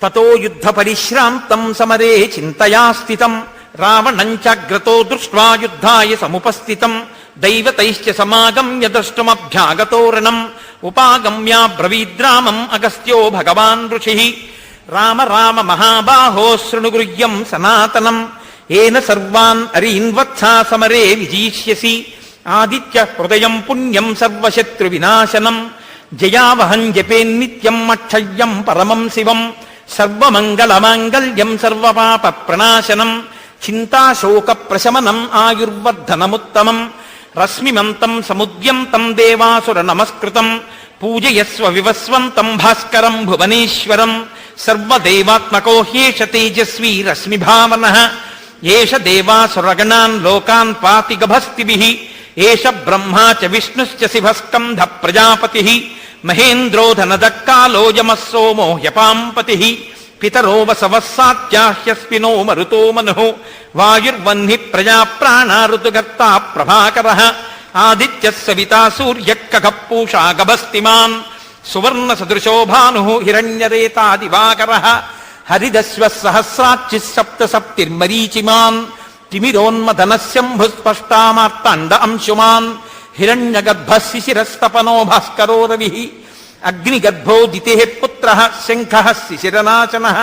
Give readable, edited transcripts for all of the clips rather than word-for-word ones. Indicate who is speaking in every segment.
Speaker 1: తతో యుద్ధ పరిశ్రాంతం సమరే చింతయా స్థితం రావణం చాగ్రతో దృష్ట్వా యుద్ధాయ సముపస్థితం దైవతైశ్చ సమాగమ్య ద్రష్టుమభ్యాగతోరణం ఉపాగమ్య బ్రవీద్రామం అగస్త్యో భగవాన్ ఋషిః రామ రామ మహాబాహో శృణుగృహ్యం సనాతనం ఏన సర్వాన్ అరీన్ వత్సా సమరే విజయిష్యసి ఆదిత్య హృదయం పుణ్యం సర్వశత్రు వినాశనం జయావహం జపేన్నిత్యం అక్షయ్యం పరమం శివం సర్వమంగళమాంగళ్యం సర్వపాప ప్రణాశనం చింతాశోక ప్రశమనం ఆయుర్వర్ధనముత్తమం రశ్మిమంతం సముద్యంతం దేవాసుర నమస్కృతం పూజయస్వ వివస్వంతం భాస్కరం భువనేశ్వరం సర్వదేవాత్మకో హ్యేష తేజస్వీ రశ్మిభావనః ఏష దేవాసురగణాన్ లోకాన్ పాతి గభస్తిభిః ఏష బ్రహ్మా చ విష్ణుశ్చ శివస్కంధ ప్రజాపతిః మహేంద్రో ధనదక్కాలో యమః సోమో హ్యపాంపతిః పితరో వసవస్సాత్యాహ్యస్మినో మరుతో మనుః వాయుర్వహ్ని ప్రజా ప్రాణా ఋతుగర్తా ప్రభాకరః ఆదిత్యః సవితా సూర్యః ఖగః పూషా గభస్తిమాన్ సువర్ణ సదృశో భానుః హిరణ్యరేతా దివాకరః హరిదశ్వ సహస్రాచ్చిః సప్త సప్తిర్మరీచిమాన్ తిమిరోన్మదనశంభుస్పష్టామార్తాండ అంశుమాన్ హిరణ్యగర్భः శిశిరస్తపనో భాస్కరో రవిః అగ్నిగర్భో దితిః పుత్రః శంఖః శిశిరనాశనః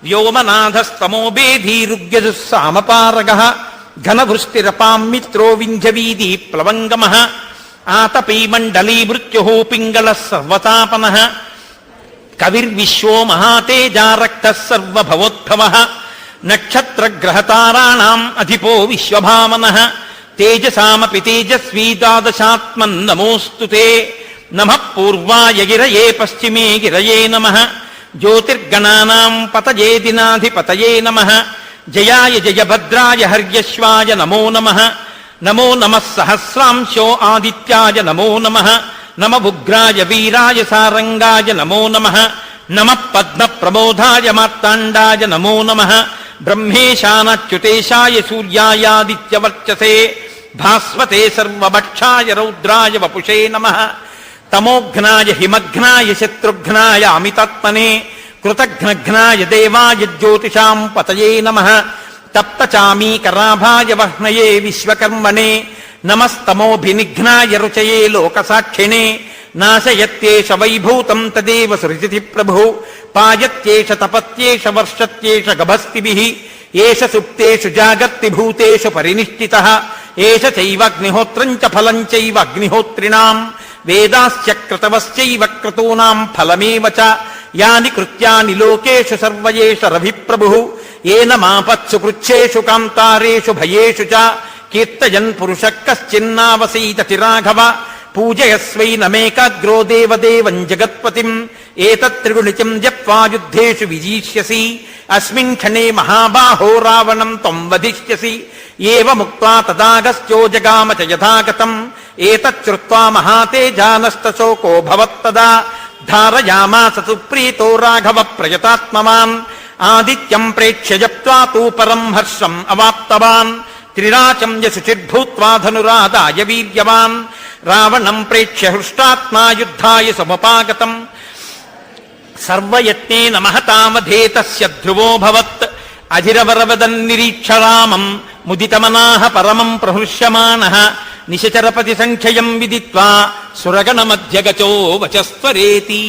Speaker 1: వ్యోమనాథస్తమో బేధీరుగ్యజుః సామపారగः ఘనవృష్టిరపాం మిత్రో వింధ్యవీది ప్లవంగమః ఆతపీ మండలీ మృత్యుః పింగళः సర్వతాపనః కవిర్విశ్వో మహాతేజా రక్తః సర్వభవోద్భవః నక్షత్రగ్రహతారాణాం అధిపో విశ్వభామనః తేజసామపి తేజస్వీ ద్వాదశాత్మన్నమోऽస్తు తే నమః పూర్వాయ గిరయే పశ్చిమే గిరయే నమః జ్యోతిర్గణానాం పతయే దినాధిపతయే నమః జయాయ జయభద్రాయ హర్యశ్వాయ నమో నమః నమో నమః సహస్రాంశో ఆదిత్యాయ నమో నమః నమ ఉగ్రాయ వీరాయ సారంగాయ నమో నమః నమః పద్మప్రమోదాయ మార్తాండాయ నమో నమః బ్రహ్మేశానచ్యుతేశాయ సూర్యాయాదిత్యవర్చసే భాస్వతే సర్వభక్షాయ రౌద్రాయ వపుషే నమః తమోఘ్నాయ హిమఘ్నాయ శత్రుఘ్నాయ అమితాత్మనే కృతఘ్నఘ్నాయ దేవాయ జ్యోతిషాం పతయే నమః తప్తచామీకరాభాయ వహ్నయే విశ్వకర్మణే నమస్తమోభినిఘ్నాయ రుచయే లోకసాక్షిణే నాశయత్యేష వైభూతం తదేవ సృజతి ప్రభు పాయత్యేష తపత్యేష వర్షత్యేష గభస్తిభిః ఏష సుప్తేషు జాగర్తి భూతేషు పరినిష్ఠితః ఏష చైవాగ్నిహోత్రం చ ఫలం చైవ అగ్నిహోత్రిణాం వేదాశ్చ క్రతవశ్చైవ క్రతూనాం ఫలమేవ చ యాని కృత్యాని లోకేషు సర్వయేష రవిప్రభుః ఏన మాపత్సు కృచ్ఛేషు కాంతారేషు భయేషు చ కీర్తయన్ పురుషః కశ్చిన్నావసీతతి రాఘవ పూజయస్వైనమేకాగ్రో దేవదేవం జగత్పతిం ఏతత్త్రిగుణితం జప్వా యుద్ధేషు విజీష్యసి అస్మిన్ క్షణే మహాబాహో రావణం త్వం వధిష్యసి ఏవముక్త్వా తదాగస్త్యో జగామ చ యథాగతం ఏతచ్చుత్వా మహాతేజానష్టశోకో భవత్తదా ధారయామాస సుప్రీతో రాఘవ ప్రయతాత్మవాన్ ఆదిత్యం ప్రేక్ష్య జప్త్వా తూ పరం హర్షం అవాప్తవాన్ త్రిరాచం యశుచిర్భూత్వా ధనురాదాయ వీర్యవాన్ రావణం ప్రేక్ష్య హృష్టాత్మా యుద్ధాయ సముపాగతం సర్వయత్నేన మహతామధే తస్య ధ్రువోభవత్ అధిరవరవదన్నిరీక్ష రామం ముదితమనాః పరమం ప్రహృష్యమాణః నిశచరపతి సంఖ్యయం విదిత్వా సురగణమధ్యగచో వచస్త్వరేతి.